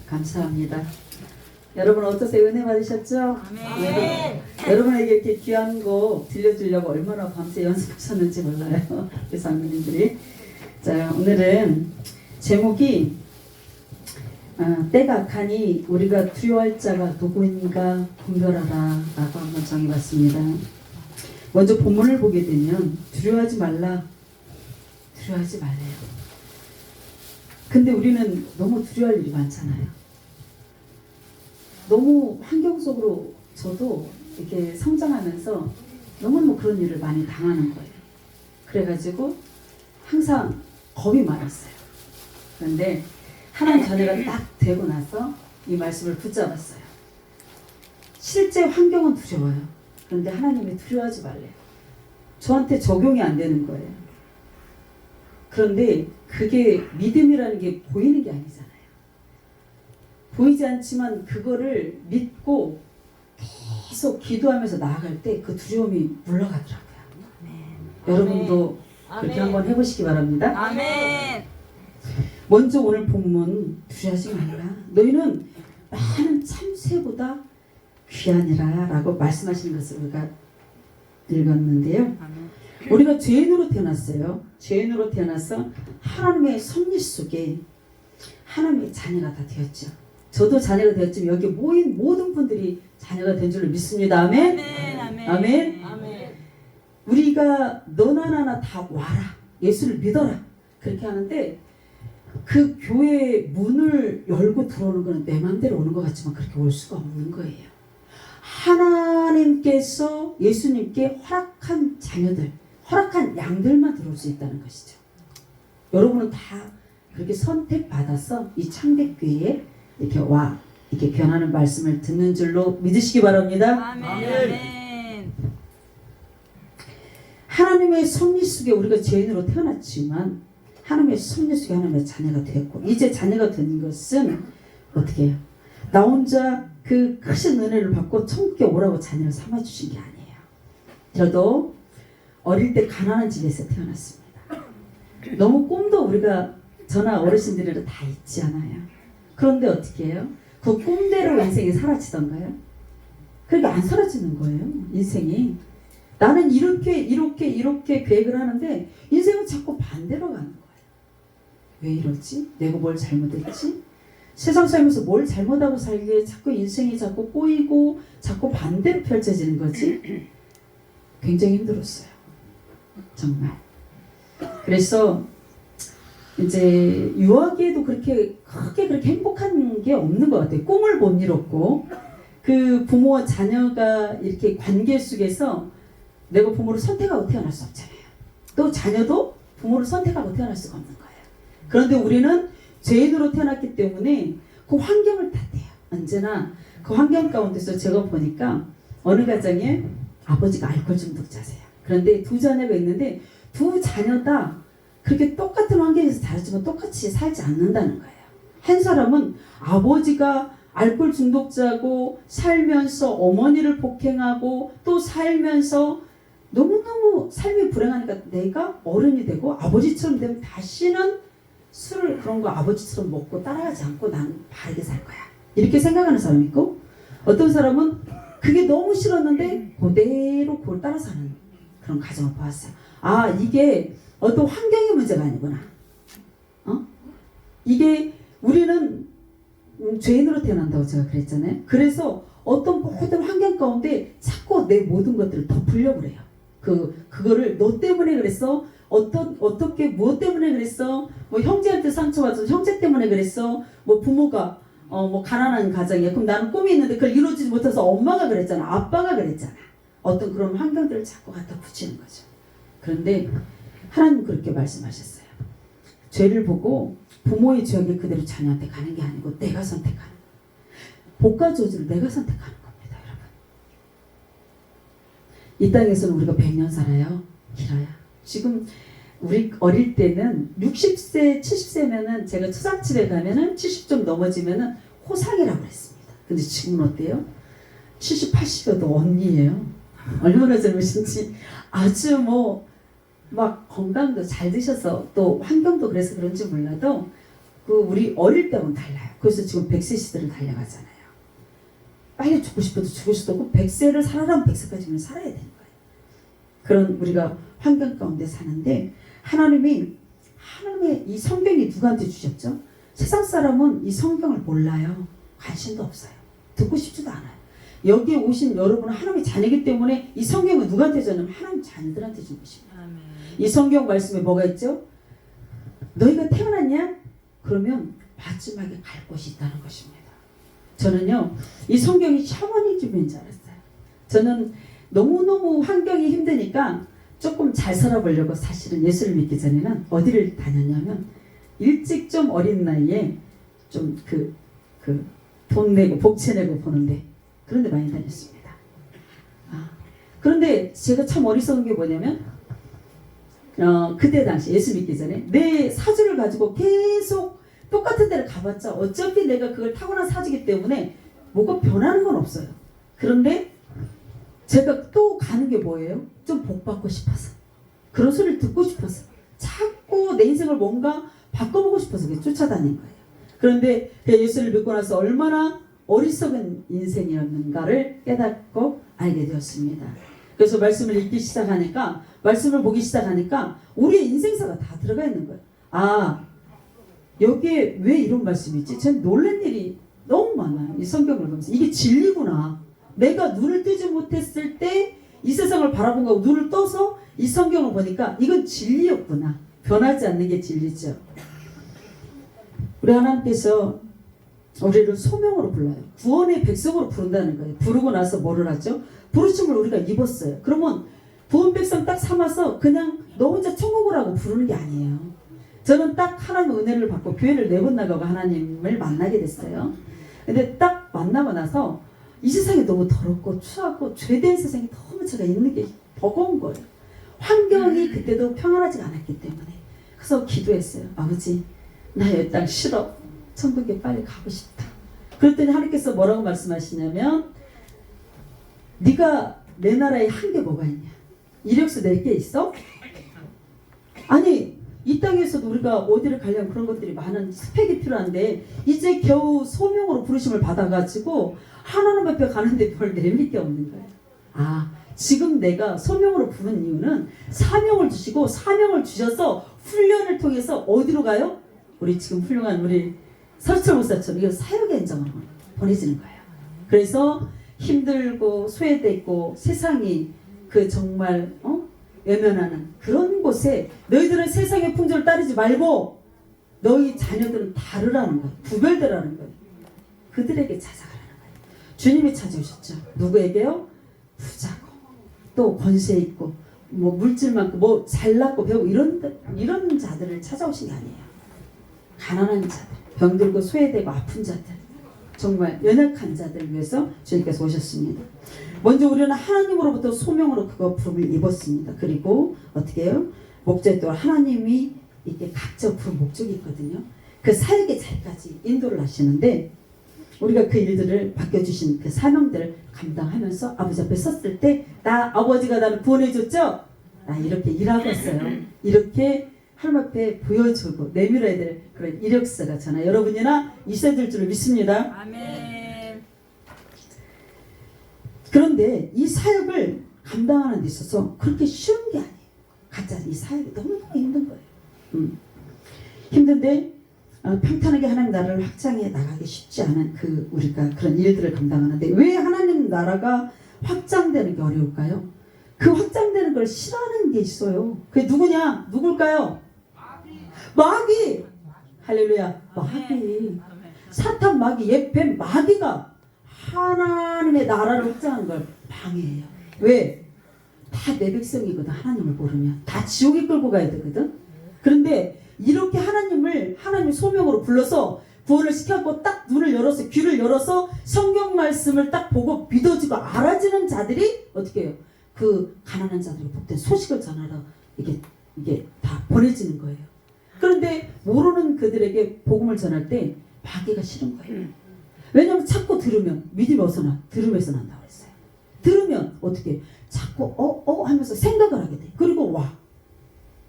감사합니다. 여러분 어떠세요? 은혜 받으셨죠? 네. 여러분에게 이렇게 귀한 곡 들려주려고 얼마나 밤새 연습하셨는지 몰라요. 우리 장로님들이. 자, 오늘은 제목이 때가 가니 우리가 두려워할 자가 누구인가 분별하라 라고 한번 정해봤습니다. 먼저 본문을 보게 되면 두려워하지 말라, 두려워하지 말래요. 근데 우리는 너무 두려워할 일이 많잖아요. 너무 환경 속으로 저도 이렇게 성장하면서 너무너무 그런 일을 많이 당하는 거예요. 그래가지고 항상 겁이 많았어요. 그런데 하나님 자녀가 딱 되고 나서 이 말씀을 붙잡았어요. 실제 환경은 두려워요. 그런데 하나님이 두려워하지 말래요. 저한테 적용이 안 되는 거예요. 그런데 그게 믿음이라는 게 보이는 게 아니잖아요. 보이지 않지만 그거를 믿고 계속 기도하면서 나아갈 때 그 두려움이 물러가더라고요. 여러분도 그렇게 한번 해보시기 바랍니다. 아멘. 먼저 오늘 본문 두려워하지 말라. 너희는 많은 참새보다 귀하니라 라고 말씀하시는 것을 우리가 읽었는데요. 우리가 죄인으로 태어났어요. 죄인으로 태어나서 하나님의 섭리 속에 하나님의 자녀가 다 되었죠. 저도 자녀가 되었지만 여기 모인 모든 분들이 자녀가 된 줄로 믿습니다. 아멘. 아멘. 아멘. 아멘. 우리가 너나 나나 다 와라. 예수를 믿어라. 그렇게 하는데 그 교회의 문을 열고 들어오는 것은 내 마음대로 오는 것 같지만 그렇게 올 수가 없는 거예요. 하나님께서 예수님께 허락한 자녀들, 허락한 양들만 들어올 수 있다는 것이죠. 여러분은 다 그렇게 선택받아서 이 창백교회에 이렇게 이렇게 변하는 말씀을 듣는 줄로 믿으시기 바랍니다. 아멘. 아멘. 하나님의 섭리 속에 우리가 죄인으로 태어났지만 하나님의 섭리 속에 하나님의 자녀가 되었고 이제 자녀가 된 것은 어떻게 해요? 나 혼자 그 크신 은혜를 받고 천국에 오라고 자녀를 삼아주신 게 아니에요. 저도 어릴 때 가난한 집에서 태어났습니다. 너무 꿈도 우리가 저나 어르신들이라 다 있지 않아요. 그런데 어떻게 해요? 그 꿈대로 인생이 사라지던가요? 그렇게 안 사라지는 거예요. 인생이. 나는 이렇게 계획을 하는데 인생은 자꾸 반대로 가는 거예요. 왜 이러지? 내가 뭘 잘못했지? 세상 살면서 뭘 잘못하고 살기에 자꾸 인생이 자꾸 꼬이고 자꾸 반대로 펼쳐지는 거지? 굉장히 힘들었어요. 정말. 그래서 이제 유아기에도 그렇게 크게 그렇게 행복한 게 없는 것 같아요. 꿈을 못 이뤘고 그 부모와 자녀가 이렇게 관계 속에서 내가 부모를 선택하고 태어날 수 없잖아요. 또 자녀도 부모를 선택하고 태어날 수가 없는 거예요. 그런데 우리는 죄인으로 태어났기 때문에 그 환경을 탓해요. 언제나 그 환경 가운데서 제가 보니까 어느 가정에 아버지가 알코올 중독자세요. 그런데 두 자녀가 있는데 두 자녀 다 그렇게 똑같은 환경에서 자랐지만 똑같이 살지 않는다는 거예요. 한 사람은 아버지가 알코올 중독자고 살면서 어머니를 폭행하고 또 살면서 너무너무 삶이 불행하니까 내가 어른이 되고 아버지처럼 되면 다시는 술을 그런 거 아버지처럼 먹고 따라가지 않고 나는 바르게 살 거야. 이렇게 생각하는 사람이 있고 어떤 사람은 그게 너무 싫었는데 그대로 그걸 따라 사는 그런 가정을 보았어요. 아, 이게 어떤 환경의 문제가 아니구나. 이게 우리는 죄인으로 태어난다고 제가 그랬잖아요. 그래서 어떤 모든 환경 가운데 자꾸 내 모든 것들을 덮으려고 그래요. 그거를 너 때문에 그랬어. 어떻게 무엇 때문에 그랬어? 뭐 형제한테 상처받아서 형제 때문에 그랬어. 뭐 부모가 뭐 가난한 가정이야. 그럼 나는 꿈이 있는데 그걸 이루어지지 못해서 엄마가 그랬잖아. 아빠가 그랬잖아. 어떤 그런 환경들을 자꾸 갖다 붙이는 거죠. 그런데 하나님 그렇게 말씀하셨어요. 죄를 보고 부모의 죄악이 그대로 자녀한테 가는 게 아니고 내가 선택하는 거예요. 복과 저주를 내가 선택하는 겁니다. 여러분. 이 땅에서는 우리가 100년 살아요. 길어요. 지금 우리 어릴 때는 60세, 70세면은 제가 초상집에 가면은 70 좀 넘어지면은 호상이라고 했습니다. 근데 지금은 어때요? 70, 80여도 언니예요. 얼마나 젊으신지 아주 막 건강도 잘 드셔서 또 환경도 그래서 그런지 몰라도 그 우리 어릴 때하고는 달라요. 그래서 지금 100세 시대를 달려가잖아요. 빨리 죽고 싶어도 죽을 수도 없고 100세를 살아라면 100세까지는 살아야 되는 거예요. 그런 우리가 환경 가운데 사는데 하나님의 이 성경이 누구한테 주셨죠? 세상 사람은 이 성경을 몰라요. 관심도 없어요. 듣고 싶지도 않아요. 여기에 오신 여러분은 하나님의 자녀이기 때문에 이 성경은 누구한테 줬냐면 하나님 자녀들한테 준 것입니다. 아멘. 이 성경 말씀에 뭐가 있죠? 너희가 태어났냐? 그러면 마지막에 갈 곳이 있다는 것입니다. 저는요, 이 성경이 샤머니즘인 줄 알았어요. 저는 너무너무 환경이 힘드니까 조금 잘 살아보려고 사실은 예수를 믿기 전에는 어디를 다녔냐면 일찍 좀 어린 나이에 좀 돈 내고 복채 내고 보는데 그런 데 많이 다녔습니다. 그런데 제가 참 어리석은 게 뭐냐면 그때 당시 예수 믿기 전에 내 사주를 가지고 계속 똑같은 데를 가봤자 어차피 내가 그걸 타고난 사주기 때문에 뭐가 변하는 건 없어요. 그런데 제가 또 가는 게 뭐예요? 좀 복 받고 싶어서, 그런 소리를 듣고 싶어서, 자꾸 내 인생을 뭔가 바꿔보고 싶어서 쫓아다닌 거예요. 그런데 예수를 믿고 나서 얼마나 어리석은 인생이었는가를 깨닫고 알게 되었습니다. 그래서 말씀을 읽기 시작하니까, 말씀을 보기 시작하니까 우리의 인생사가 다 들어가 있는 거예요. 여기에 왜 이런 말씀이 있지? 전 놀란 일이 너무 많아요. 이 성경을 보면서 이게 진리구나. 내가 눈을 뜨지 못했을 때 이 세상을 바라본 거고 눈을 떠서 이 성경을 보니까 이건 진리였구나. 변하지 않는 게 진리죠. 우리 하나님께서 우리를 소명으로 불러요. 구원의 백성으로 부른다는 거예요. 부르고 나서 뭐를 하죠? 부르심을 우리가 입었어요. 그러면 구원 백성 딱 삼아서 그냥 너 혼자 천국을 하고 부르는 게 아니에요. 저는 딱 하나님의 은혜를 받고 교회를 4번 나가고 하나님을 만나게 됐어요. 근데 딱 만나고 나서 이 세상이 너무 더럽고 추하고 죄된 세상이 너무 제가 있는 게 버거운 거예요. 환경이 그때도 평안하지 않았기 때문에. 그래서 기도했어요. 아버지, 나 이 땅 싫어. 천국에 빨리 가고 싶다. 그랬더니 하나님께서 뭐라고 말씀하시냐면 네가 내 나라에 한 게 뭐가 있냐? 이력서 낼 게 있어? 아니 이 땅에서도 우리가 어디를 가려면 그런 것들이 많은 스펙이 필요한데 이제 겨우 소명으로 부르심을 받아가지고 하나님 앞에 가는데 별 내밀 게 없는 거예요. 지금 내가 소명으로 부른 이유는 사명을 주시고 사명을 주셔서 훈련을 통해서 어디로 가요? 우리 지금 훌륭한 우리 설철 목사처럼 이거 사역의 현장으로 보내지는 거예요. 그래서 힘들고 소외되고 세상이 정말 외면하는 그런 곳에 너희들은 세상의 풍조를 따르지 말고 너희 자녀들은 다르라는 거예요. 구별되라는 거예요. 그들에게 찾아가라는 거예요. 주님이 찾아오셨죠. 누구에게요? 부자고 또 권세 있고 뭐 물질 많고 뭐 잘났고 배우고 이런 자들을 찾아오신 게 아니에요. 가난한 자들, 병들고 소외되고 아픈 자들, 정말 연약한 자들을 위해서 주님께서 오셨습니다. 먼저 우리는 하나님으로부터 소명으로 그거 부름을 입었습니다. 그리고 어떻게 해요? 목적이 또 하나님이 이렇게 각자 부른 목적이 있거든요. 그 사역의 자리까지 인도를 하시는데 우리가 그 일들을 맡겨주신 그 사명들을 감당하면서 아버지 앞에 섰을 때 나 아버지가 나를 구원해줬죠? 나 이렇게 일하고 있어요. 이렇게 하나님 앞에 보여주고 내밀어야 될 그런 이력서가 저나 여러분이나 있어야 될 줄을 믿습니다. 아멘. 그런데 이 사역을 감당하는 데 있어서 그렇게 쉬운 게 아니에요. 각자 이 사역이 너무너무 힘든 거예요. 힘든데 평탄하게 하나님 나라를 확장해 나가기 쉽지 않은 우리가 그런 일들을 감당하는데 왜 하나님 나라가 확장되는 게 어려울까요? 그 확장되는 걸 싫어하는 게 있어요. 그게 누구냐? 누굴까요? 마귀! 할렐루야. 마귀. 사탄 마귀, 옛뱀 마귀가 하나님의 나라를 확장하는 걸 방해해요. 왜? 다 내 백성이거든. 하나님을 모르면 다 지옥에 끌고 가야 되거든. 그런데 이렇게 하나님 소명으로 불러서 구원을 시켰고 딱 눈을 열어서 귀를 열어서 성경 말씀을 딱 보고 믿어지고 알아지는 자들이 어떻게 해요? 그 가난한 자들이 복된 소식을 전하러 이게 다 보내지는 거예요. 그런데 모르는 그들에게 복음을 전할 때 마귀가 싫은 거예요. 왜냐하면 자꾸 들으면 믿음이 어디서 나? 들음에서 난다고 했어요. 들으면 어떻게 자꾸 하면서 생각을 하게 돼. 그리고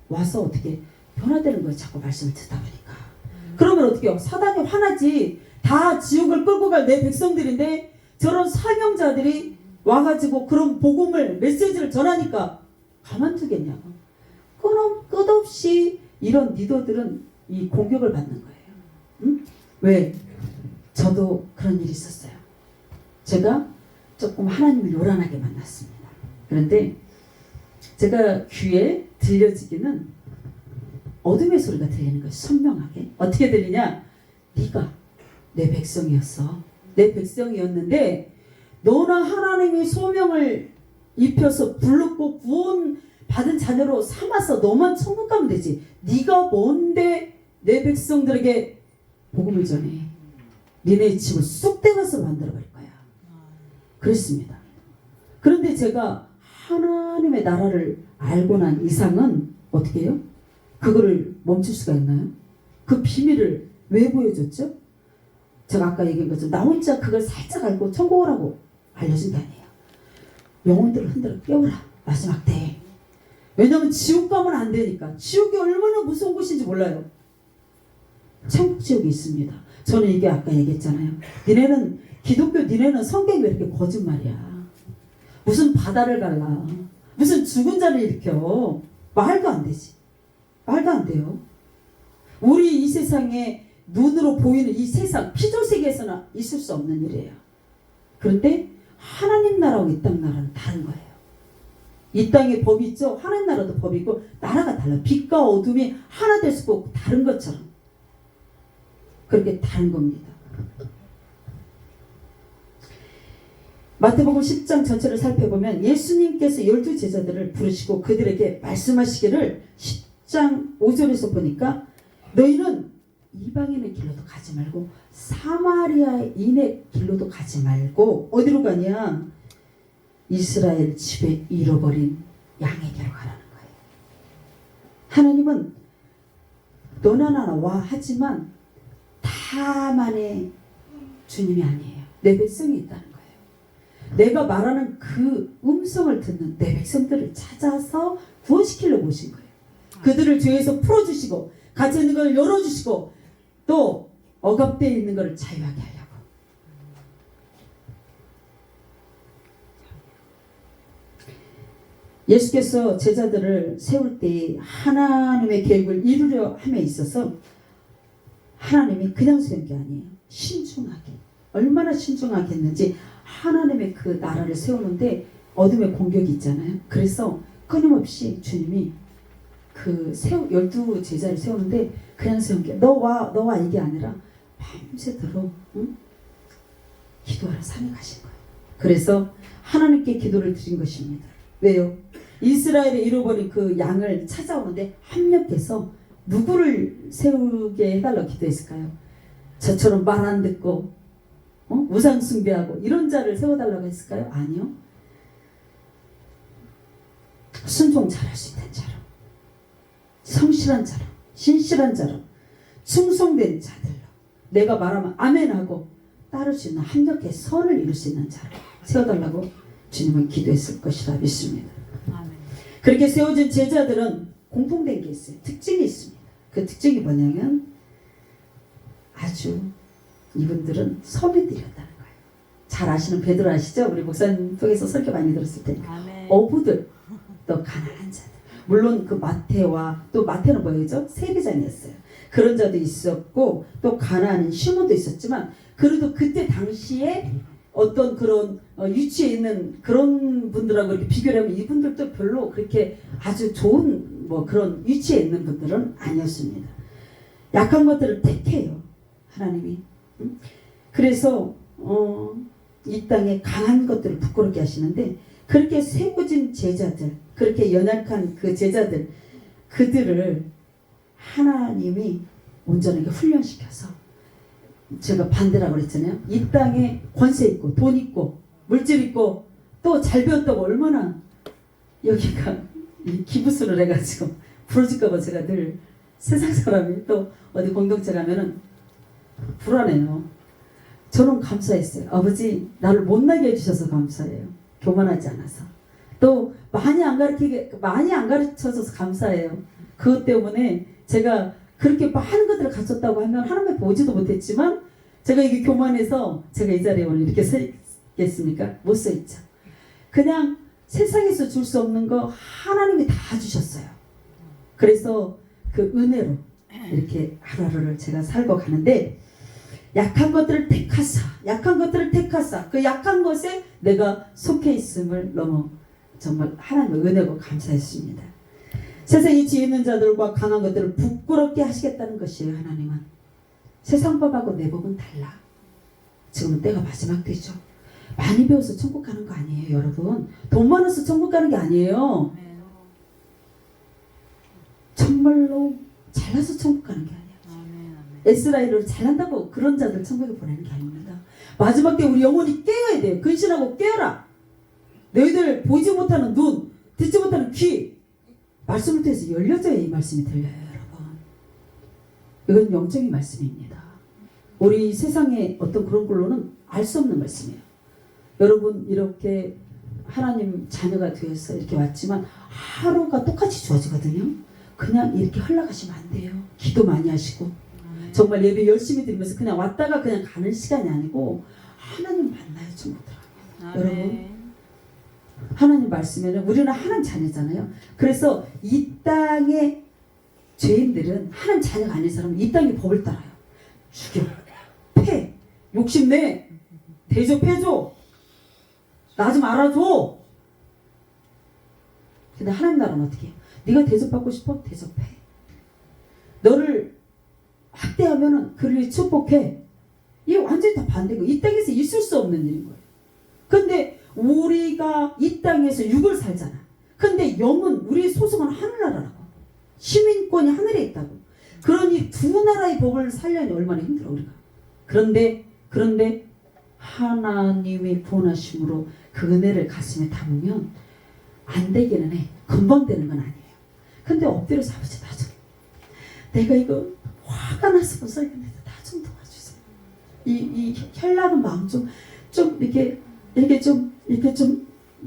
와서 어떻게 변화되는 거예요. 자꾸 말씀을 듣다 보니까. 그러면 어떻게 해요? 사단이 화나지. 다 지옥을 끌고 갈 내 백성들인데 저런 사명자들이 와가지고 그런 복음을 메시지를 전하니까 가만두겠냐고. 끝없이 이런 리더들은 이 공격을 받는 거예요. 응? 왜? 저도 그런 일이 있었어요. 제가 조금 하나님을 요란하게 만났습니다. 그런데 제가 귀에 들려지기는 어둠의 소리가 들리는 거예요. 선명하게. 어떻게 들리냐? 네가 내 백성이었어. 내 백성이었는데 너나 하나님의 소명을 입혀서 불렀고 구원 받은 자녀로 삼아서 너만 천국 가면 되지. 네가 뭔데 내 백성들에게 복음을 전해. 니네 집을 쑥대밭으로 만들어버릴 거야. 그랬습니다. 그런데 제가 하나님의 나라를 알고 난 이상은 어떻게 해요? 그거를 멈출 수가 있나요? 그 비밀을 왜 보여줬죠? 제가 아까 얘기한 것처럼 나 혼자 그걸 살짝 알고 천국을 하고 알려준 게 아니에요. 영혼들을 흔들어 깨워라. 마지막 때에. 왜냐하면 지옥 가면 안 되니까. 지옥이 얼마나 무서운 곳인지 몰라요. 천국 지옥이 있습니다. 저는 이게 아까 얘기했잖아요. 니네는 기독교 니네는 성경이 왜 이렇게 거짓말이야. 무슨 바다를 갈라. 무슨 죽은 자를 일으켜. 말도 안 되지. 말도 안 돼요. 우리 이 세상에 눈으로 보이는 이 세상 피조세계에서는 있을 수 없는 일이에요. 그런데 하나님 나라하고 이 땅 나라는 다른 거예요. 이 땅에 법이 있죠. 하나님 나라도 법이 있고 나라가 달라요. 빛과 어둠이 하나 될 수 없고 다른 것처럼 그렇게 다른 겁니다. 마태복음 10장 전체를 살펴보면 예수님께서 12제자들을 부르시고 그들에게 말씀하시기를 10장 5절에서 보니까 너희는 이방인의 길로도 가지 말고 사마리아인의 길로도 가지 말고 어디로 가냐? 이스라엘 집에 잃어버린 양에게로 가라는 거예요. 하나님은 너나 나나 와 하지만 다만의 주님이 아니에요. 내 백성이 있다는 거예요. 내가 말하는 그 음성을 듣는 내 백성들을 찾아서 구원시키려고 오신 거예요. 그들을 죄에서 풀어주시고 갇혀 있는 걸 열어주시고 또 억압되어 있는 걸 자유하게 하려고. 예수께서 제자들을 세울 때 하나님의 계획을 이루려 함에 있어서 하나님이 그냥 세운 게 아니에요. 신중하게. 얼마나 신중하게 했는지 하나님의 그 나라를 세우는데 어둠의 공격이 있잖아요. 그래서 끊임없이 주님이 그 12 제자를 세우는데 그냥 세운 게 너와 이게 아니라 밤새도록 기도하러 산에 가신 거예요. 그래서 하나님께 기도를 드린 것입니다. 왜요? 이스라엘에 잃어버린 그 양을 찾아오는데 합력해서 누구를 세우게 해달라고 기도했을까요? 저처럼 말 안 듣고 우상 숭배하고 이런 자를 세워달라고 했을까요? 아니요. 순종 잘할 수 있는 자로, 성실한 자로, 신실한 자로, 충성된 자들로, 내가 말하면 아멘하고 따를 수 있는 합력해 선을 이룰 수 있는 자로 세워달라고 주님은 기도했을 것이라 믿습니다. 아멘. 그렇게 세워진 제자들은 공통된 게 있어요. 특징이 있습니다. 그 특징이 뭐냐면 아주 이분들은 서비들이었다는 거예요. 잘 아시는 베드로 아시죠? 우리 목사님 통해서 설교 많이 들었을 테니까. 아멘. 어부들, 또 가난한 자들. 물론 그 마태와 또 마태는 뭐였죠? 세리장이었어요. 그런 자도 있었고 또 가난한 시몬도 있었지만 그래도 그때 당시에 어떤 그런 위치에 있는 그런 분들하고 이렇게 비교를 하면 이분들도 별로 그렇게 아주 좋은 뭐 그런 위치에 있는 분들은 아니었습니다. 약한 것들을 택해요. 하나님이. 그래서 이 땅에 강한 것들을 부끄럽게 하시는데 그렇게 세워진 제자들, 그렇게 연약한 그 제자들, 그들을 하나님이 온전하게 훈련시켜서 제가 반대라고 그랬잖아요. 이 땅에 권세 있고 돈 있고 물질 있고 또 잘 배웠다고 얼마나 여기가 기부스를 해가지고 부러질까봐 제가 늘 세상 사람이 또 어디 공동체 가면은 불안해요. 저는 감사했어요. 아버지 나를 못나게 해주셔서 감사해요. 교만하지 않아서. 또 많이 안 가르쳐줘서 감사해요. 그것 때문에 제가 그렇게 많은 것들을 가졌다고 하면 하나님을 보지도 못했지만 제가 이게 교만해서 제가 이 자리에 오늘 이렇게 서 있겠습니까? 못 서 있죠. 그냥 세상에서 줄 수 없는 거 하나님이 다 주셨어요. 그래서 그 은혜로 이렇게 하루하루를 제가 살고 가는데 약한 것들을 택하사 그 약한 것에 내가 속해 있음을 너무 정말 하나님의 은혜고 감사했습니다. 세상에 지혜 있는 자들과 강한 것들을 부끄럽게 하시겠다는 것이에요. 하나님은 세상 법하고 내 법은 달라. 지금은 때가 마지막 때죠. 많이 배워서 천국 가는 거 아니에요, 여러분. 돈 많아서 천국 가는 게 아니에요. 정말로 잘나서 천국 가는 게 아니에요. 에스라엘을 잘난다고 그런 자들 천국에 보내는 게 아닙니다. 마지막 때 우리 영혼이 깨어야 돼요. 근신하고 깨어라. 너희들 보지 못하는 눈, 듣지 못하는 귀, 말씀을 통해서 열려져야 이 말씀이 들려요, 여러분. 이건 영적인 말씀입니다. 우리 세상에 어떤 그런 걸로는 알 수 없는 말씀이에요. 여러분 이렇게 하나님 자녀가 되어서 이렇게 왔지만 하루가 똑같이 주어지거든요. 그냥 이렇게 흘러가시면 안 돼요. 기도 많이 하시고 정말 예배 열심히 드리면서 그냥 왔다가 그냥 가는 시간이 아니고 하나님 만나요. 전부 다. 여러분 하나님 말씀에는 우리는 하나님 자녀잖아요. 그래서 이 땅의 죄인들은 하나님 자녀가 아닌 사람은 이 땅의 법을 따라요. 죽여, 패, 욕심내, 대접해줘, 나 좀 알아줘. 근데 하나님 나라는 어떻게 해요? 네가 대접받고 싶어? 대접해. 너를 학대하면은 그를 축복해. 이게 완전히 다 반대고 이 땅에서 있을 수 없는 일인 거예요. 근데 우리가 이 땅에서 육을 살잖아. 근데 영은 우리의 소속은 하늘나라라고. 시민권이 하늘에 있다고. 그러니 두 나라의 법을 살려니 얼마나 힘들어 우리가. 그런데 하나님이 구원하심으로 그 은혜를 가슴에 담으면 안 되기는 해. 금방 되는 건 아니에요. 근데 엎드려서 아버지 나 좀, 내가 이거 화가 나서 못 살겠는데 나 좀 도와주세요. 이 혈나는 마음 좀 이렇게 좀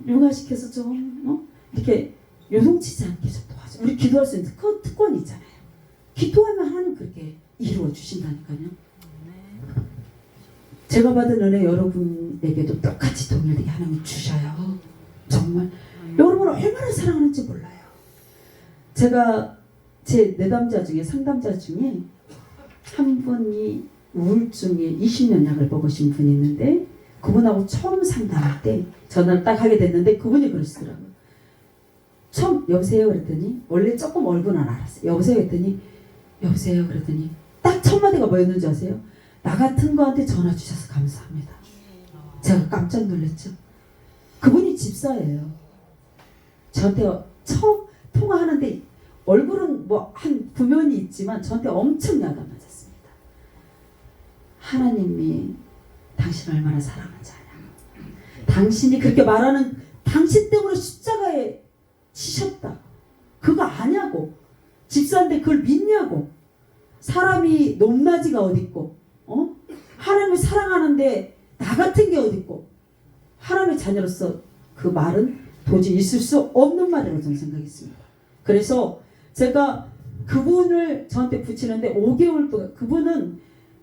융화시켜서 좀 이렇게 요동치지 않게 좀 도와줘. 우리 기도할 수 있는 특권이 있잖아요. 기도하면 하나님 그렇게 이루어 주신다니까요. 제가 받은 은혜 여러분에게도 똑같이 동일하게 하나님 주셔요. 정말 여러분을 얼마나 사랑하는지 몰라요. 제가 제 내담자 중에 상담자 중에 한 분이 우울증에 20년 약을 먹으신 분이 있는데 그분하고 처음 상담할 때 전화를 딱 하게 됐는데 그분이 그러시더라고요. 처음 여보세요 그랬더니 원래 조금 얼굴은 알았어요. 여보세요 그랬더니 여보세요 그랬더니 딱 첫 마디가 뭐였는지 아세요? 나 같은 거한테 전화 주셔서 감사합니다. 제가 깜짝 놀랐죠. 그분이 집사예요. 저한테 처음 통화하는데 얼굴은 뭐 한 구면이 있지만 저한테 엄청 야단 맞았습니다. 하나님이 당신 얼마나 사랑하는지 아냐. 당신이 그렇게 말하는 당신 때문에 십자가에 치셨다. 그거 아냐고. 집사인데 그걸 믿냐고. 사람이 높낮이가 어딨고 하나님을 사랑하는데 나 같은 게 어딨고. 하나님의 자녀로서 그 말은 도저히 있을 수 없는 말이라고 저는 생각했습니다. 그래서 제가 그분을 저한테 붙이는데 5개월 동안 그분은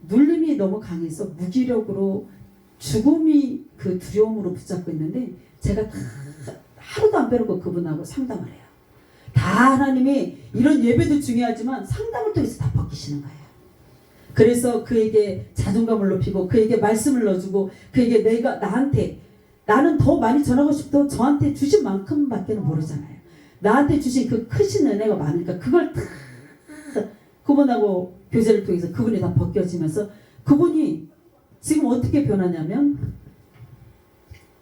눌림이 너무 강해서 무기력으로 죽음이 그 두려움으로 붙잡고 있는데 제가 다 하루도 안 빼놓고 그분하고 상담을 해요. 다 하나님이 이런 예배도 중요하지만 상담을 통해서 다 벗기시는 거예요. 그래서 그에게 자존감을 높이고 그에게 말씀을 넣어주고 그에게 내가 나는 더 많이 전하고 싶도 저한테 주신 만큼밖에 모르잖아요. 나한테 주신 그 크신 은혜가 많으니까 그걸 다 그분하고 교제를 통해서 그분이 다 벗겨지면서 그분이 지금 어떻게 변하냐면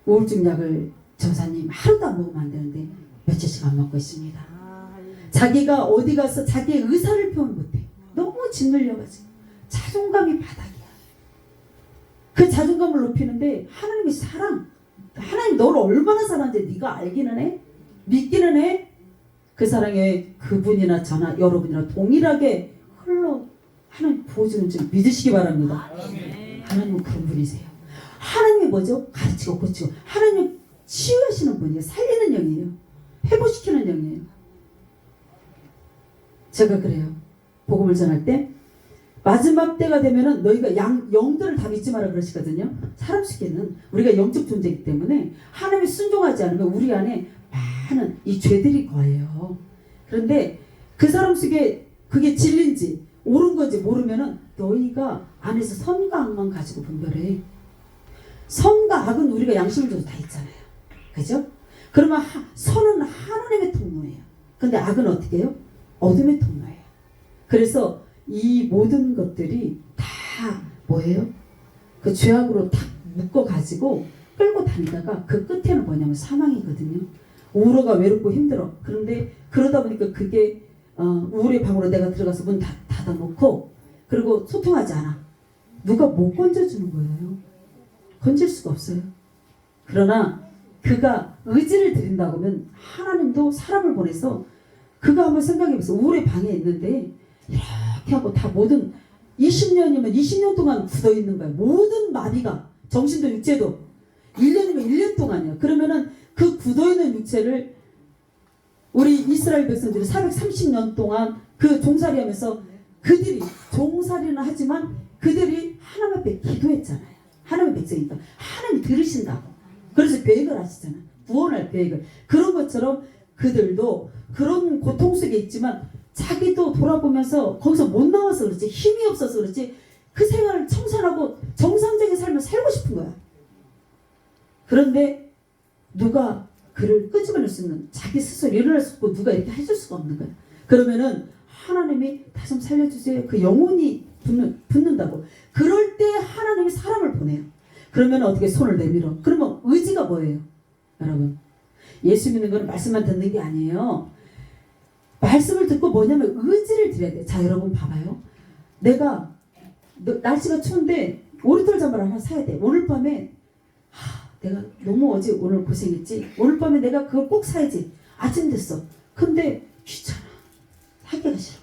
우울증 약을 전사님 하루도 안 먹으면 안 되는데 며칠씩 안 먹고 있습니다. 자기가 어디 가서 자기의 의사를 표현 못해. 너무 짓눌려가지고 자존감이 바닥이야. 그 자존감을 높이는데 하나님의 사랑, 하나님 너를 얼마나 사랑하는지 네가 알기는 해? 믿기는 해? 그 사랑에 그분이나 저나 여러분이나 동일하게 흘러 하나님 부어주는 줄 믿으시기 바랍니다. 하나님은 그런 분이세요. 하나님이 뭐죠? 가르치고 고치고 하나님 치유하시는 분이에요. 살리는 영이에요. 회복시키는 영이에요. 제가 그래요. 복음을 전할 때 마지막 때가 되면은 너희가 영들을 다 믿지 마라 그러시거든요. 사람 속에는 우리가 영적 존재이기 때문에 하나님이 순종하지 않으면 우리 안에 많은 이 죄들이 거예요. 그런데 그 사람 속에 그게 진리인지 옳은 건지 모르면은 너희가 안에서 선과 악만 가지고 분별해. 선과 악은 우리가 양심을 줘도 다 있잖아요. 그죠? 그러면 선은 하나님의 통로예요. 근데 악은 어떻게 해요? 어둠의 통로예요. 그래서 이 모든 것들이 다 뭐예요? 그 죄악으로 딱 묶어가지고 끌고 다니다가 그 끝에는 뭐냐면 사망이거든요. 우울가 외롭고 힘들어. 그런데 그러다 보니까 그게 우울의 방으로 내가 들어가서 문 닫아놓고 그리고 소통하지 않아. 누가 못 건져주는 거예요. 건질 수가 없어요. 그러나 그가 의지를 드린다고 하면 하나님도 사람을 보내서 그가 한번 생각해보세요. 우울의 방에 있는데 이렇게 하고 다 모든 20년이면 20년 동안 굳어있는 거예요. 모든 마비가 정신도 육체도 1년이면 1년 동안이에요. 그러면은 그 굳어있는 육체를 우리 이스라엘 백성들이 430년 동안 그 종살이 하면서 그들이 종살이는 하지만 그들이 하나님 앞에 기도했잖아요. 하나님의 백성이니까 하나님이 들으신다고. 그래서 계획을 하시잖아요. 구원할 계획을. 그런 것처럼 그들도 그런 고통 속에 있지만 자기도 돌아보면서 거기서 못 나와서 그렇지 힘이 없어서 그렇지 그 생활을 청산하고 정상적인 삶을 살고 싶은 거야. 그런데 누가 그를 끄집어낼 수 있는 자기 스스로 일어날 수 없고 누가 이렇게 해줄 수가 없는 거야. 그러면은 하나님이 다시 좀 살려주세요. 그 영혼이 붙는다고. 그럴 때 하나님이 사람을 보내요. 그러면 어떻게 손을 내밀어. 그러면 의지가 뭐예요? 여러분 예수 믿는 거는 말씀만 듣는 게 아니에요. 말씀을 듣고 뭐냐면 의지를 드려야 돼. 자 여러분 봐봐요. 내가 날씨가 추운데 오리털 잠바를 하나 사야 돼. 오늘 밤에 내가 너무 어제 오늘 고생했지. 오늘 밤에 내가 그걸 꼭 사야지. 아침 됐어. 근데 귀찮아. 하기가 싫어.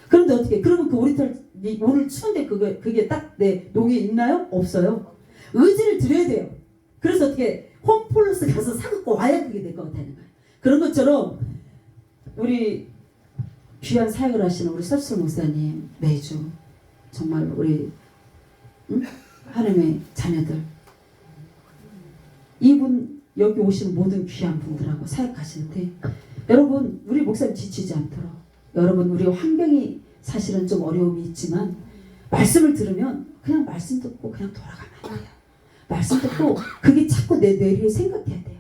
그런데 어떻게? 그러면 그 오리털 오늘 추운데 그게 딱 내 농에 있나요? 없어요. 의지를 드려야 돼요. 그래서 어떻게 홈플러스 가서 사갖고 와야 그게 될 것 같다는 거예요. 그런 것처럼 우리 귀한 사역을 하시는 우리 서슬 목사님 매주 정말 우리 하나님의 자녀들 이분 여기 오시는 모든 귀한 분들하고 사역하시는데 여러분 우리 목사님 지치지 않도록 여러분 우리 환경이 사실은 좀 어려움이 있지만 말씀을 들으면 그냥 말씀 듣고 그냥 돌아가면 안 돼요. 말씀 듣고 그게 자꾸 내 뇌리에 생각해야 돼요.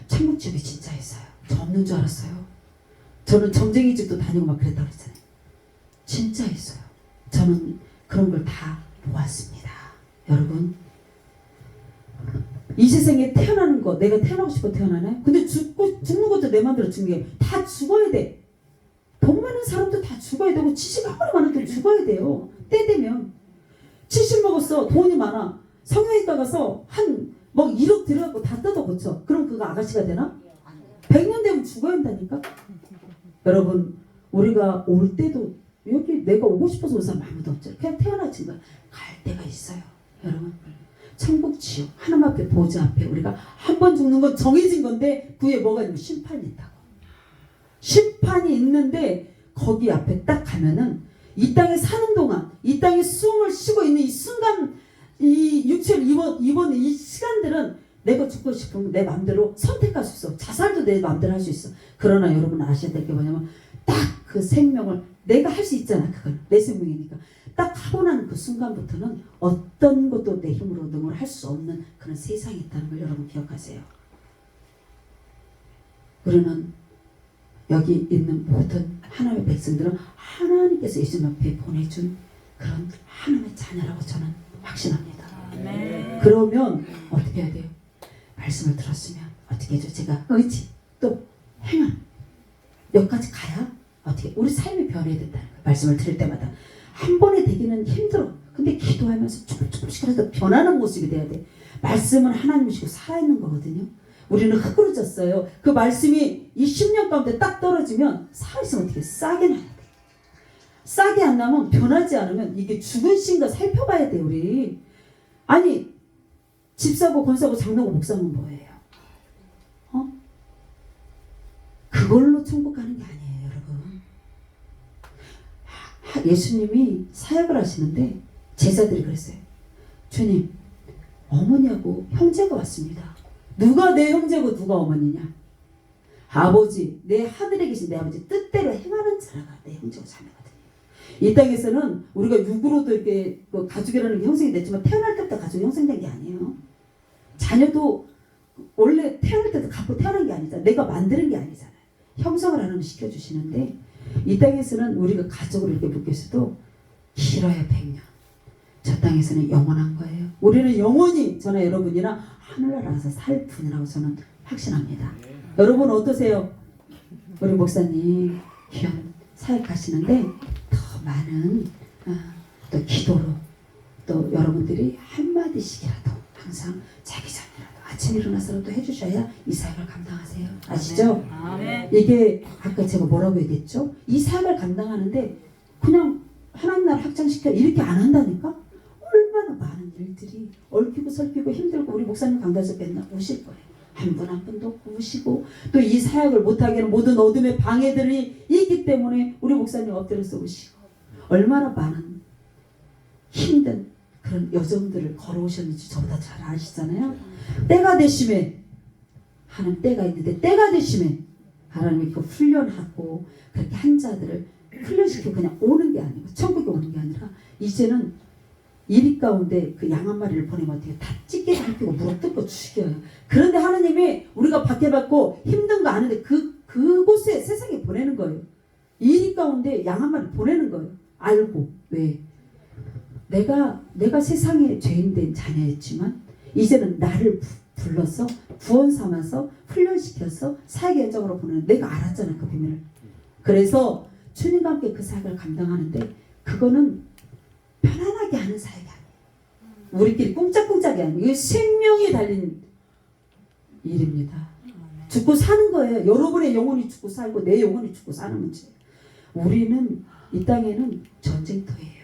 천국집이 진짜 있어요. 저 없는 줄 알았어요. 저는 점쟁이 집도 다니고 막 그랬다고 그랬잖아요. 진짜 있어요. 저는 그런 걸 다 보았습니다. 여러분 이 세상에 태어나는 거 내가 태어나고 싶어 태어나나요? 근데 죽는 것도 내 마음대로 죽는 게 다 죽어야 돼. 돈 많은 사람도 다 죽어야 되고 70 아무리 많아도 죽어야 돼요. 때 되면 70 먹었어. 돈이 많아. 성형외과 가서 뭐 1억 들여갖고 다 뜯어 고쳐. 그럼 그거 아가씨가 되나? 100년 되면 죽어야 한다니까? 여러분 우리가 올 때도 여기 내가 오고 싶어서 온 사람 아무도 없죠. 그냥 태어나진 거야. 갈 때가 있어요. 여러분 천국 지옥 하나님 앞에 보좌 앞에 우리가 한 번 죽는 건 정해진 건데 그 위에 뭐가 있냐면 심판이 있다고. 심판이 있는데 거기 앞에 딱 가면은 이 땅에 사는 동안 이 땅에 숨을 쉬고 있는 이 순간 이 육체를 입은 이 시간들은 내가 죽고 싶으면 내 마음대로 선택할 수 있어. 자살도 내 마음대로 할 수 있어. 그러나 여러분 아셔야 될 게 뭐냐면 딱 그 생명을 내가 할 수 있잖아. 그건 내 생명이니까. 딱 하고 난 그 순간부터는 어떤 것도 내 힘으로 능을 할 수 없는 그런 세상이 있다는 걸 여러분 기억하세요. 우리는 여기 있는 모든 하나님의 백성들은 하나님께서 예수님 앞에 보내준 그런 하나님의 자녀라고 저는 확신합니다. 네. 그러면 어떻게 해야 돼요? 말씀을 들었으면 어떻게 해줘? 제가 의지 또 행함 여기까지 가야 어떻게 우리 삶이 변해야 된다는 거예요. 말씀을 들을 때마다 한 번에 되기는 힘들어. 근데 기도하면서 조금씩이라도 변하는 모습이 돼야 돼. 말씀은 하나님이시고 살아있는 거거든요. 우리는 흙으로 졌어요. 그 말씀이 이 10년 가운데 딱 떨어지면 살아있으면 어떻게 싸게 나야 돼. 싸게 안 나면 변하지 않으면 이게 죽은 신가 살펴봐야 돼. 우리 아니 집 사고 건 사고 장 나고 목 사면 뭐예요? 그걸로 천국 가는 게 아니에요. 여러분 예수님이 사역을 하시는데 제자들이 그랬어요. 주님, 어머니하고 형제가 왔습니다. 누가 내 형제고 누가 어머니냐? 아버지, 내 하늘에 계신 내 아버지 뜻대로 행하는 자라가 내 형제고 자매거든요. 이 땅에서는 우리가 육으로도 이렇게 가족이라는 게 형성이 됐지만 태어날 때부터 가족이 형성된 게 아니에요. 자녀도 원래 태어날 때도 갖고 태어난 게 아니잖아요. 내가 만드는 게 아니잖아요. 형성을 하나님 시켜주시는데 이 땅에서는 우리가 가족을 이렇게 묶였어도 길어야 100년. 저 땅에서는 영원한 거예요. 우리는 영원히 저나 여러분이나 하늘나라 가서 살 분이라고 저는 확신합니다. 여러분 어떠세요? 우리 목사님 귀한 사역하시는데 더 많은 또 기도로 또 여러분들이 한마디씩이라도 항상 자기 전이라도 아침에 일어나서라도 해주셔야 이 사역을 감당하세요. 아시죠? 이게 아까 제가 뭐라고 얘기했죠? 이 사역을 감당하는데 그냥 하나님 나라 확장시켜 이렇게 안 한다니까? 얼마나 많은 일들이 얽히고 설키고 힘들고 우리 목사님 강단에서 맨날 우실 거예요. 한 분 한 분도 우시고 또 이 사역을 못하게 하는 모든 어둠의 방해들이 있기 때문에 우리 목사님 엎드려서 우시고 얼마나 많은 힘든 그런 여정들을 걸어오셨는지 저보다 잘 아시잖아요. 때가 되심에 하는 때가 있는데 때가 되심에 하나님이 그 훈련하고 그렇게 한 자들을 훈련시키고 그냥 오는 게 아니고 천국에 오는 게 아니라 이제는 이리 가운데 그 양 한 마리를 보내면 어떻게 다 찢게 살피고 무릎 뜯고 죽여요. 그런데 하나님이 우리가 박해받고 힘든 거 아는데 그곳에 세상에 보내는 거예요. 이리 가운데 양 한 마리 보내는 거예요. 알고. 왜? 내가 세상에 죄인된 자녀였지만 이제는 나를 불러서 구원 삼아서 훈련시켜서 사역의 현장으로 보내는 내가 알았잖아 그 비밀을. 그래서 주님과 함께 그 사역을 감당하는데 그거는 편안하게 하는 사역이 아니에요. 우리끼리 꿍짝꿍짝이 아니에요. 이게 생명이 달린 일입니다. 죽고 사는 거예요. 여러분의 영혼이 죽고 살고 내 영혼이 죽고 사는 문제. 우리는 이 땅에는 전쟁터예요.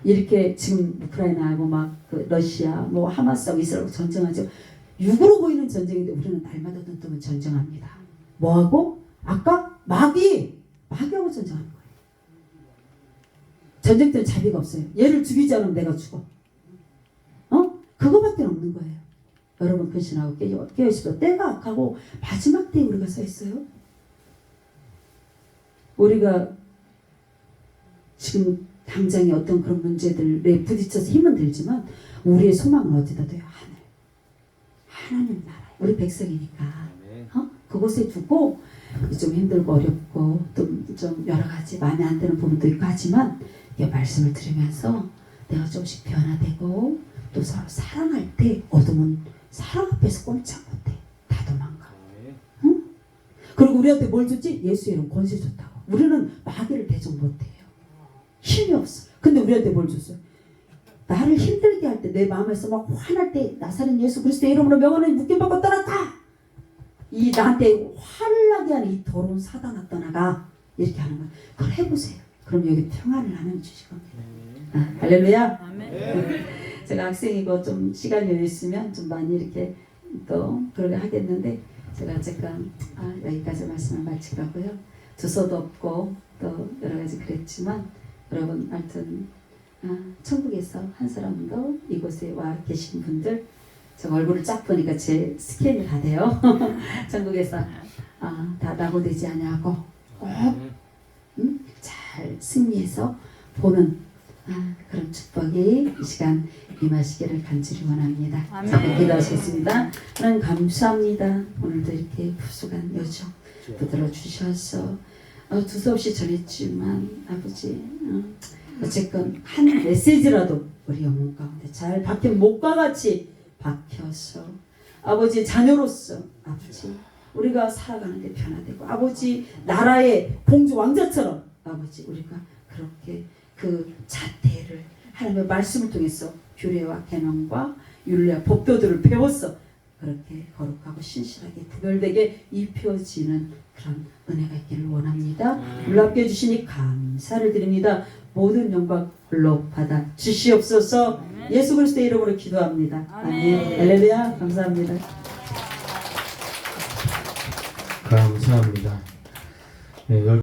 이렇게 지금 우크라이나하고 막 그 러시아 뭐 하마스하고 이스라엘하고 전쟁하죠. 육으로 보이는 전쟁인데 우리는 날마다 눈 뜨면 전쟁합니다. 뭐하고? 아까 마귀하고 전쟁하는 거예요. 전쟁 때는 자비가 없어요. 얘를 죽이지 않으면 내가 죽어. 그거밖에 없는 거예요. 여러분 근신하고 깨어있어도 때가 악하고 마지막 때에 우리가 서 있어요. 우리가 지금 당장에 어떤 그런 문제들에 부딪혀서 힘은 들지만 우리의 소망은 어디다 둬요? 하나님 나라. 우리 백성이니까 그곳에 두고 좀 힘들고 어렵고 또 좀 여러 가지 마음에 안 드는 부분도 있고 하지만 이 말씀을 들으면서 내가 조금씩 변화되고 또 서로 사랑할 때 어둠은 사랑 앞에서 꼼짝 못해. 다 도망가. 응? 그리고 우리한테 뭘 줬지? 예수의 이름 권세 줬다고. 우리는 마귀를 대적 못해요. 힘이 없어. 근데 우리한테 뭘 줬어요? 나를 힘들게 할 때 내 마음에서 막 화날 때 나사렛 예수 그리스도의 이름으로 명하는 묶임받고 떠나가. 이 나한테 화를 나게 하는 이 더러운 사단아 떠나가. 이렇게 하는 거예요. 그걸 해보세요. 그럼 여기 평안을 하나님 주실 겁니다. 할렐루야. 제가 학생이고 좀 시간이 여유 있으면 좀 많이 이렇게 또 그러게 하겠는데 제가 잠깐 여기까지 말씀을 마치려고요. 주소도 없고 또 여러 가지 그랬지만 여러분 하여튼 천국에서 한 사람도 이곳에 와 계신 분들 제가 얼굴을 쫙 보니까 제 스캔이 다 돼요. 천국에서 다 낙오되지 아니하고 꼭 잘 승리해서 보는 그런 축복이 이 시간 임하시기를 간절히 원합니다. 자, 기도하시겠습니다. 하나님 감사합니다. 오늘도 이렇게 부족한 여정 붙들어 주셔서 두서없이 전했지만 아버지 어쨌건 한 메시지라도 우리 영혼 가운데 잘 박힌 목과 같이 박혀서 아버지 자녀로서 아버지 우리가 살아가는데 변화되고 아버지 나라의 공주 왕자처럼 아버지 우리가 그렇게 그 자태를 하나님의 말씀을 통해서 규례와 계명과 율례와 법도들을 배워서 그렇게 거룩하고 신실하게 구별되게 입혀지는 그런 은혜가 있기를 원합니다. 놀랍게 해주시니 감사를 드립니다. 모든 영광 홀로 받아 주시옵소서. 예수 그리스도의 이름으로 기도합니다. 아멘. 할렐루야. 감사합니다. 감사합니다. 네,